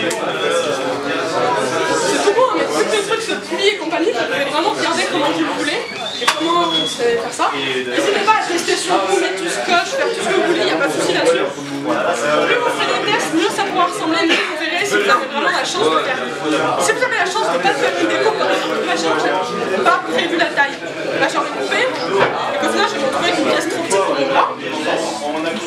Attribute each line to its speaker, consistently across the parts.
Speaker 1: C'est tout bon, mais tous les trucs se plient et compagnie, vous pouvez vraiment regarder comment vous voulez et comment vous savez faire ça. N'hésitez pas à tester sur vous, mettre du scotch, faire tout ce que vous voulez, il n'y a pas de souci là-dessus. Plus vous ferez des tests, mieux ça pourra ressembler, mieux vous verrez si vous avez vraiment la chance de faire. Si vous avez la chance de ne pas faire une déco, par exemple, imagine que j'ai pas prévu la taille. Là j'ai envie de couper, et qu'au final je vais me retrouver avec une pièce trop petite pour mon bras,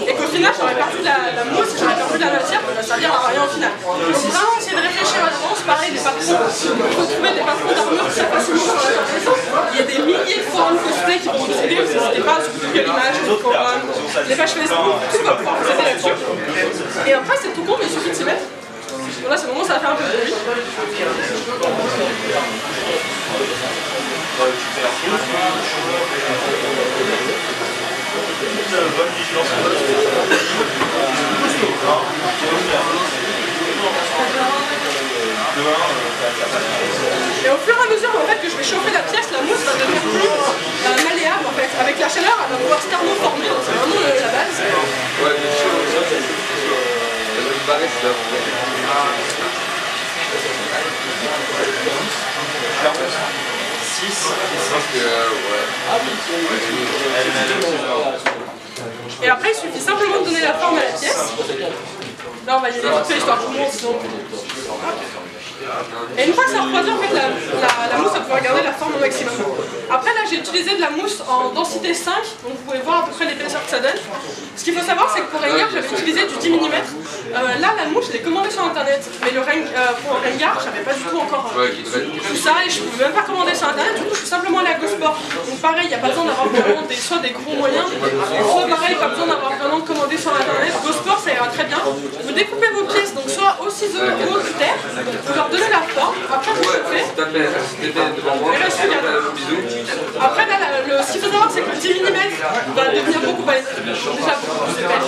Speaker 1: et qu'au final j'aurais perdu la mousse, j'aurais perdu la matière, ça va servir à rien au final. Donc vraiment essayer de réfléchir à l'avance, pareil des patrons, il faut trouver des patrons d'armure très facilement sur internet. Il y a des milliers de forums cosplay qui vont vous aider, vous n'hésitez pas sur Google Images, les forums, les pages Facebook, tout va pouvoir vous aider là-dessus. Et après c'est tout con, mais il suffit de s'y mettre. Bon là c'est le moment où ça va faire un peu de bruit. Et au fur et à mesure en fait, que je vais chauffer la pièce, la mousse va devenir plus malléable en fait. Avec la chaleur, elle va pouvoir se thermoformer, c'est vraiment la base. Ouais, mais ça me paraît ça. Et après, il suffit simplement de donner la forme à la pièce. Là, on va y aller vite fait, histoire que je vous montre, sinon... Et une fois que ça a refroidi, en fait, la mousse va pouvoir garder la forme au maximum. Après, là, j'ai utilisé de la mousse en densité 5, donc vous pouvez voir à peu près l'épaisseur que ça donne. Ce qu'il faut savoir, c'est que pour Rengar, j'avais utilisé du 10 mm. Là, la mousse, je l'ai commandée sur internet, mais pour Rengar, j'avais pas du tout encore tout ça, et je pouvais même pas commander sur internet, du coup, je suis simplement allée à GoSport. Donc pareil, il n'y a pas besoin d'avoir vraiment soit des gros moyens, soit pareil, pas besoin d'avoir vraiment de commander sur internet. GoSport, ça ira très bien. Vous découpez vos pièces, donc soit au ciseau ou au cutter, vous leur donnez la forme, après vous chauffez. Après, là, ce qu'il faut savoir, c'est que le 10 mm va devenir beaucoup déjà beaucoup plus épais,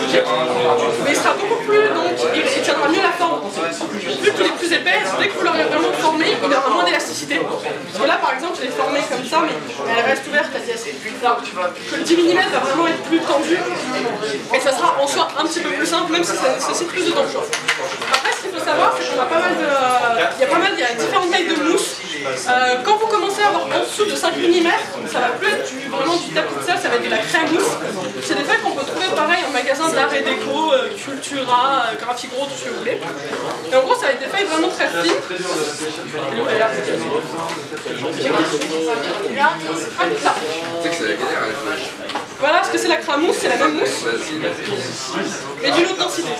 Speaker 1: mais il sera beaucoup plus, donc il tiendra mieux la forme. Vu qu'il est plus épais, dès que vous l'aurez vraiment formé, il aura moins d'élasticité. Parce que là, par exemple, je l'ai formé comme ça, mais elle reste ouverte la pièce. Alors que le 10 mm va vraiment être plus tendu, et ça sera en soi un petit peu plus simple, même si ça nécessite plus de temps de chauffe. Après, ce qu'il faut savoir, c'est qu'on a pas mal de... il y a différentes tailles de mousse. Quand vous commencez à avoir en dessous de 5 mm, ça va plus être vraiment du tapis de sel, ça va être de la crème mousse. C'est des feuilles qu'on peut trouver pareil en magasin d'art et déco, Cultura, Graphigro, tout ce que vous voulez. Et en gros, ça va être des feuilles vraiment très fines. Voilà, parce que c'est la crème mousse, c'est la même mousse, mais d'une autre densité.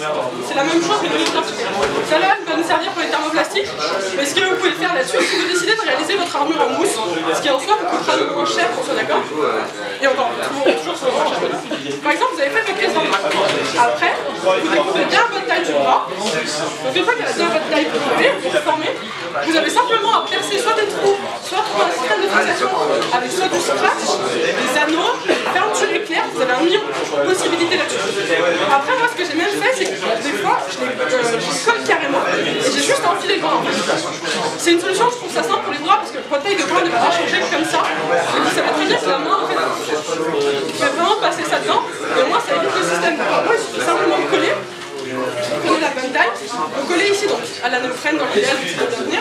Speaker 1: C'est la même chose, mais d'une autre densité. Celle-là, elle va nous servir pour les thermoplastiques. Mais ce que vous pouvez faire là-dessus, si vous décidez de réaliser votre armure en mousse, ce qui en soi vous coûtera le moins cher, qu'on soit d'accord. Et encore, toujours sur le moins cher. Par exemple, vous avez fait votre pièce d'armure. Après, vous découpez bien votre taille du bras. Donc une fois qu'elle a bien votre taille, vous pouvez vous reformer. Vous avez simplement à percer soit des trous, soit trouver un système de fixation avec soit du scratch, des anneaux, fermeture éclair, vous avez un million de possibilités là-dessus. Après, moi, ce que j'ai même fait, c'est que des fois, je colle carrément et j'ai juste enfilé le bras en fait. C'est une solution, je trouve ça simple pour les bras parce que votre taille de bras ne va pas changer comme ça. Et vous savez très bien que la main, en fait, je vais vraiment passer ça dedans. Et moi, ça évite le système de bras. Moi, il suffit simplement de coller. Vous prenez la bonne taille, vous collez ici donc à la néoprène dans l'idéal qui peut bien venir.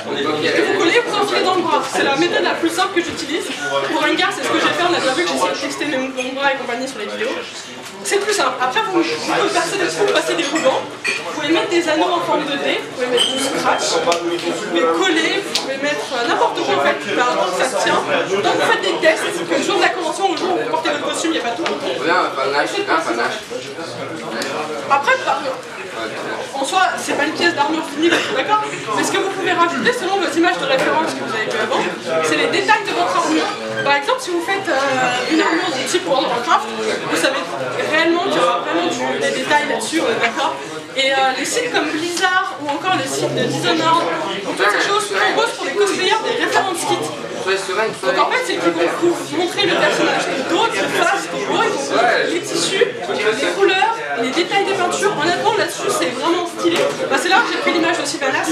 Speaker 1: Et vous collez, vous enfilez dans le bras. C'est la méthode la plus simple que j'utilise. Pour Rengar, c'est ce que j'ai fait. On a déjà vu que j'essaie de tester mes mouvements de bras et compagnie sur les vidéos. C'est plus simple. Après, vous pouvez percer des trous, passer des rubans. Vous pouvez mettre des anneaux en forme de dé. Vous pouvez mettre du scratch. Vous pouvez coller. Vous pouvez mettre n'importe quoi en fait. Tant que ça se tient. Donc vous faites des tests. Que le jour de la convention, au jour où vous portez votre costume, il n'y a pas tout. Après, en soi, c'est pas une pièce d'armure finie, d'accord? Mais ce que vous pouvez rajouter selon vos images de référence que vous avez vues avant, c'est les détails de votre armure. Par exemple, si vous faites une armure de type World of Warcraft, vous savez réellement qu'il y aura vraiment des détails là-dessus, d'accord? Et les sites comme Blizzard ou encore les sites de Dishonored, toutes ces choses proposent pour les cosplayers des références kits. Donc en fait, c'est qu'ils vont vous montrer le personnage d'autres faces, ils vont montrer les tissus, les couleurs, les détails des peintures. Honnêtement, là-dessus, c'est vraiment stylé. Bah, c'est là que j'ai pris l'image de Sylvanas.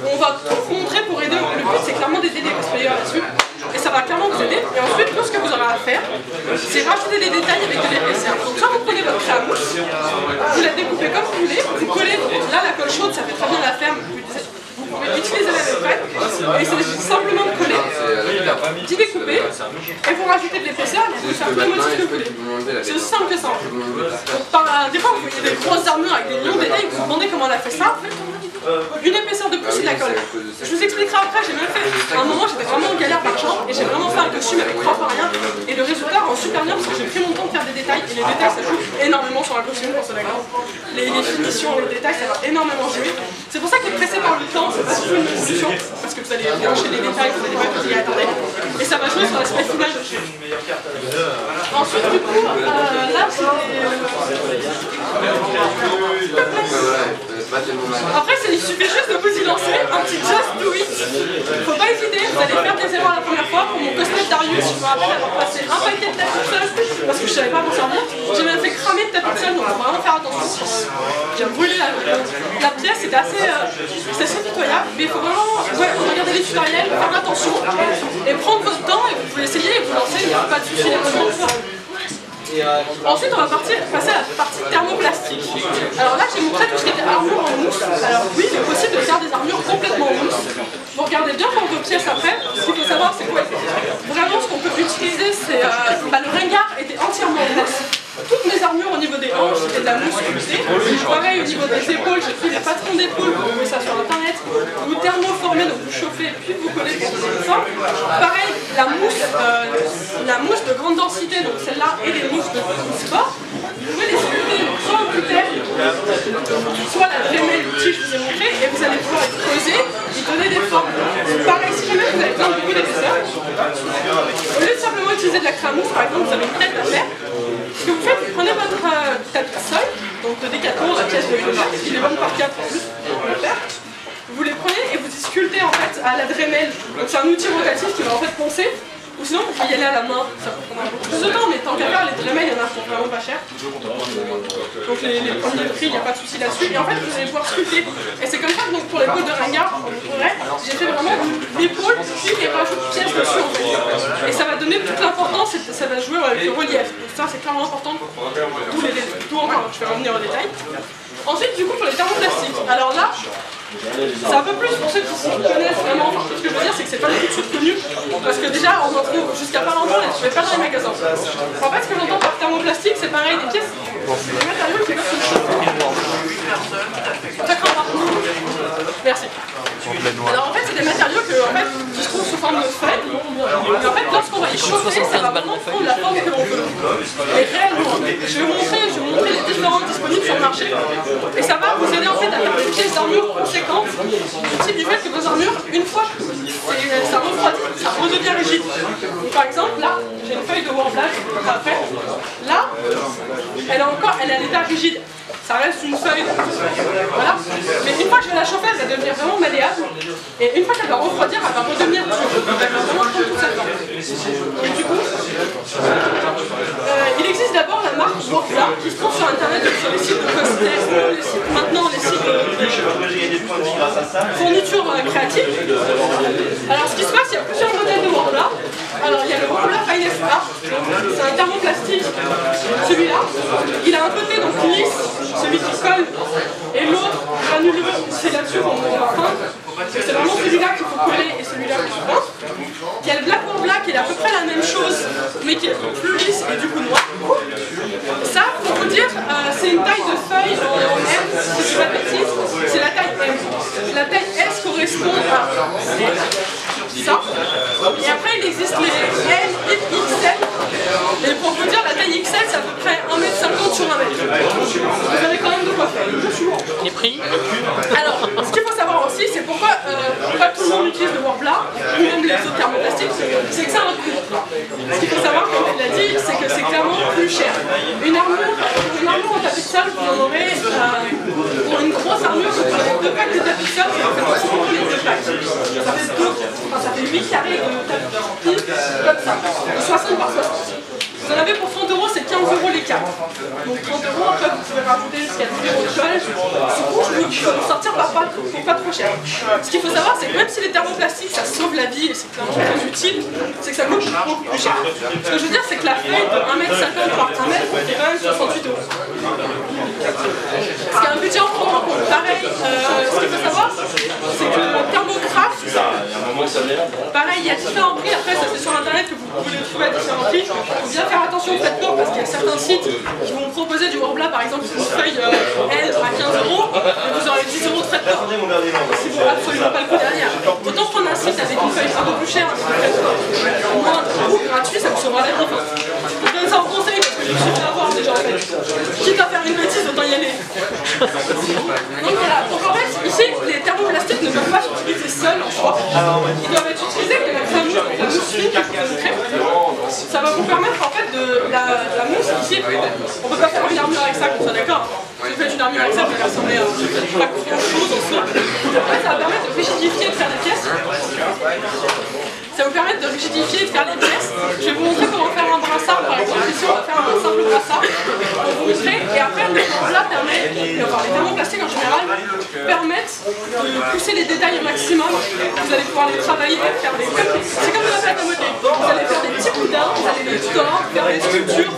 Speaker 1: On va tout vous montrer pour aider. Le but, c'est clairement d'aider les cosplayers là-dessus. Et ça va clairement vous aider. Et ensuite, tout ce que vous aurez à faire, c'est rajouter des détails avec de l'épaisseur. Donc soit vous prenez votre crème à mousse, vous la découpez comme vous voulez, vous collez. Donc là, la colle chaude, ça fait très bien la ferme. faire tous les motifs que vous voulez. C'est aussi simple que ça. Des fois, vous voyez des grosses armures avec des millions de détails, vous vous demandez comment elle a fait ça. Une épaisseur de plus, il de la colle. Je vous expliquerai après, j'ai même fait. À un moment, j'étais vraiment en galère d'argent et j'ai vraiment fait un costume avec 3 fois rien. Et le résultat rend super bien parce que j'ai pris mon temps de faire des détails. Et les détails, ça joue énormément sur un costume pour ceux d'accord. Les finitions, les détails, ça va énormément jouer. C'est pour ça que pressé par le temps, c'est pas du tout une solution. Parce que vous allez brancher les détails, vous allez pas vous y attendre. Et ça va jouer sur l'aspect final de jeu. Ensuite, du coup, là, c'est. Après, il suffit juste de vous y lancer, un petit just do it. Faut pas hésiter, vous allez faire des erreurs la première fois. Pour mon cosplay de Darius, je me rappelle avoir passé un paquet de tapis de sol parce que je savais pas m'en servir. J'ai même fait cramer de tapis de sol, donc faut vraiment faire attention. J'ai brûlé la pièce, c'était assez pitoyable, mais il faut vraiment regarder les tutoriels, faire attention et prendre votre temps et vous pouvez essayer et vous lancer, il n'y a pas de souci. Ensuite, on va passer à la partie thermoplastique. Alors là, j'ai montré tout ce qui était armure en mousse. Alors oui, il est possible de faire des armures complètement en mousse. Vous regardez bien pour vos pièces après. Ce qu'il faut savoir, c'est quoi vraiment ce qu'on peut utiliser, c'est le ringard était entièrement en mousse. Toutes mes armures au niveau des hanches, c'était de la mousse sculptée. Pareil au niveau des épaules, j'ai pris des patrons d'épaule, vous trouvez ça sur internet. Vous thermoformez, donc vous chauffez, puis vous collez pour donner une forme. Pareil, la mousse de grande densité, donc celle-là, et les mousses de sport. Vous pouvez les sculpter soit en cutter, soit la Dremel, l'outil que je vous ai montré, et vous allez pouvoir les creuser, y donner des formes. Pareil, si jamais vous avez besoin de beaucoup d'épaisseur, au lieu de simplement utiliser de la cramousse, par exemple, vous avez une tête à faire. Ce que vous faites, vous prenez votre tapis de sol, donc de Décathlon, la pièce de Yoga, qui est vend par 4 en plus, vous les prenez et vous y sculptez en fait à la Dremel. Donc c'est un outil rotatif qui va en fait poncer. Ou sinon vous pouvez y aller à la main, ça peut prendre un peu plus de temps, mais tant qu'à faire, les Dremel, il y en a qui sont vraiment pas chers. Donc les premiers prix, il n'y a pas de souci là-dessus. Et en fait, vous allez pouvoir sculpter. Et c'est comme ça que donc, pour les peaux de ringard, j'ai fait vraiment l'épaule, puis et rajoute pièces dessus en fait. Et ça va donner toute l'importance, ça va jouer avec le relief. Donc ça, c'est clairement important. Tout encore, je vais revenir au détail. Ensuite, du coup, pour les thermoplastiques. Alors là, c'est un peu plus pour ceux qui connaissent vraiment. Enfin, ce que je veux dire, c'est que c'est pas tout de suite connu. Parce que déjà, on en trouve jusqu'à pas longtemps et tu fais pas dans les magasins. En fait, ce que j'entends par thermoplastique, c'est pareil, des pièces, des matériaux qui ça craint pas. Merci. Alors en fait, c'est des matériaux qui se trouvent sous forme de feuilles. Et en fait, lorsqu'on va y chauffer, ça va vraiment prendre la forme que l'on veut. Et réellement, je vais vous montrer les différentes disponibles sur le marché. Et ça va vous aider en fait à faire des pièces d'armure conséquentes. Du type du fait que vos armures, une fois que ça refroidit, ça redevient rigide. Donc, par exemple, là, j'ai une feuille de Warblack après. Là, elle est à l'état rigide. Ça reste une feuille, voilà. Mais une fois que je vais la chauffer, elle va devenir vraiment malléable. Et une fois qu'elle va refroidir, elle va redevenir dure. Elle va vraiment prendre toute sa forme. Et du coup, il existe d'abord la marque Warblack qui se trouve sur internet, sur les sites de cosplay, maintenant les sites de fourniture créative. Alors ce qui se passe, il y a plusieurs modèles de Warblack. Alors il y a le Warblack Finest Art, c'est un thermoplastique, celui-là. Il a un côté donc lisse, celui qui colle, et l'autre granuleux, c'est là-dessus qu'on va peindre. C'est vraiment celui-là qu'il faut coller et celui-là qu'il faut peindre. Il y a le Black Warblack qui est à peu près la même chose, mais qui est plus lisse et du coup noir. Ça, pour vous dire, c'est une taille de feuille en M, si je ne dis pas de bêtises, c'est la taille M. La taille S correspond à ça. Et après, il existe les L et XL. Et pour vous dire, la taille XL, c'est à peu près 1m50 sur 1m. Vous avez quand même de quoi faire.
Speaker 2: Les prix?
Speaker 1: Alors, ce qu'il faut savoir aussi, c'est pourquoi pas tout le monde utilise le Warblack, ou même les autres thermoplastiques, c'est que ça a un coût. Ce qu'il faut savoir, comme il l'a dit, c'est que c'est clairement plus cher. Une armure en tapis de sol, vous en aurez pour une grosse armure, vous avez 2 packs de tapis de sol, ça fait 200 € les 2 packs. Ça fait 8 carrés de tapis comme ça, 60 par 60. Vous en avez pour 30 €, c'est 15 € les 4. Donc 30 €, après vous pouvez rajouter jusqu'à 10 € de colle. Je peux vous sortir pour pas trop cher. Ce qu'il faut savoir, c'est que même si les thermoplastiques ça sauve la vie et c'est clairement très utile, c'est que ça coûte beaucoup plus cher. Ce que je veux dire, c'est que la feuille de 1m50 par 1m, c'est quand même 68 €. Ce qui est un budget en prendre en compte. Pareil, ce qu'il faut savoir, c'est que le thermocraft, Pareil, il y a différents prix, après ça c'est sur internet que vous pouvez le trouver à différents prix. Il faut bien faire attention aux frais de port parce qu'il y a certains sites qui vont vous proposer du Worbla par exemple une feuille L à 15 € et vous aurez 10 € de frais de port. Si vous absolument pas le coup derrière. Autant prendre un site avec une feuille un peu plus chère, au moins ou gratuit, ça vous sauvera la vie. Je donne ça en conseil parce que je suis fait avoir déjà en fait. Quitte à faire une bêtise, autant y aller. Donc voilà, donc en fait ici les thermoplastiques ne peuvent pas s'utiliser seuls en soi. Ils doivent être utilisés avec de la crème mousse, la mousse fine, la crème. Ça va vous permettre en fait de la mousse ici, on peut pas faire une armure avec ça comme ça, d'accord? Si vous faites une armure avec ça, vous allez ressembler à pas grand chose en soi. En fait ça va permettre de rigidifier et de faire des pièces. Ça vous permet de rigidifier et de faire les pièces. Je vais vous montrer comment faire un brassard par exemple. Ici on va faire un simple brassard pour vous montrer. Et après le Worbla permet, enfin les thermoplastiques en général, permettent de pousser les détails au maximum. Vous allez pouvoir les travailler, faire des copies. C'est comme de la pâte à modeler. Vous allez faire des petits boudins, vous allez les tordre, faire des sculptures.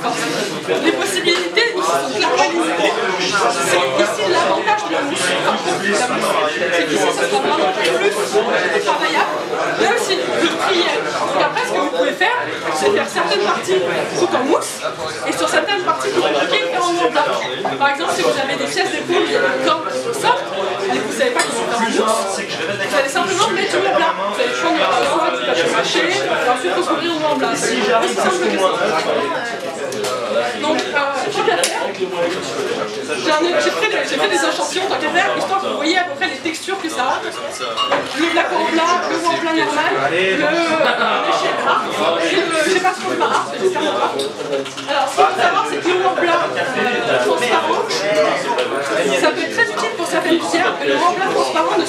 Speaker 1: Les possibilités ici sont clairement limitées. C'est ici l'avantage de la mousse. C'est qu'ici ça sera vraiment plus travaillable. Même si le prix est. Donc après ce que vous pouvez faire, c'est faire certaines parties tout en mousse et sur certaines parties vous compliquer et faire en Worbla. Par exemple si vous avez des pièces d'épaule, il y a des cordes qui sortent et que vous ne savez pas qu'ils sont en mousse, vous allez simplement mettre du Worbla. Vous allez prendre soit du papier mâché et ensuite recouvrir au Worbla. C'est aussi simple que ça. Donc, tant qu'à faire, j'ai fait des échantillons tant qu'à faire, histoire que vous voyez à peu près les textures que ça a. Le black Worbla, le Worbla normal, le Shebra et le j'ai pas trop de marat, j'espère pas. Alors, ce qu'il faut savoir, c'est que le Worbla transparent, ça peut être très utile pour certaines pierres, mais le Worbla transparent ne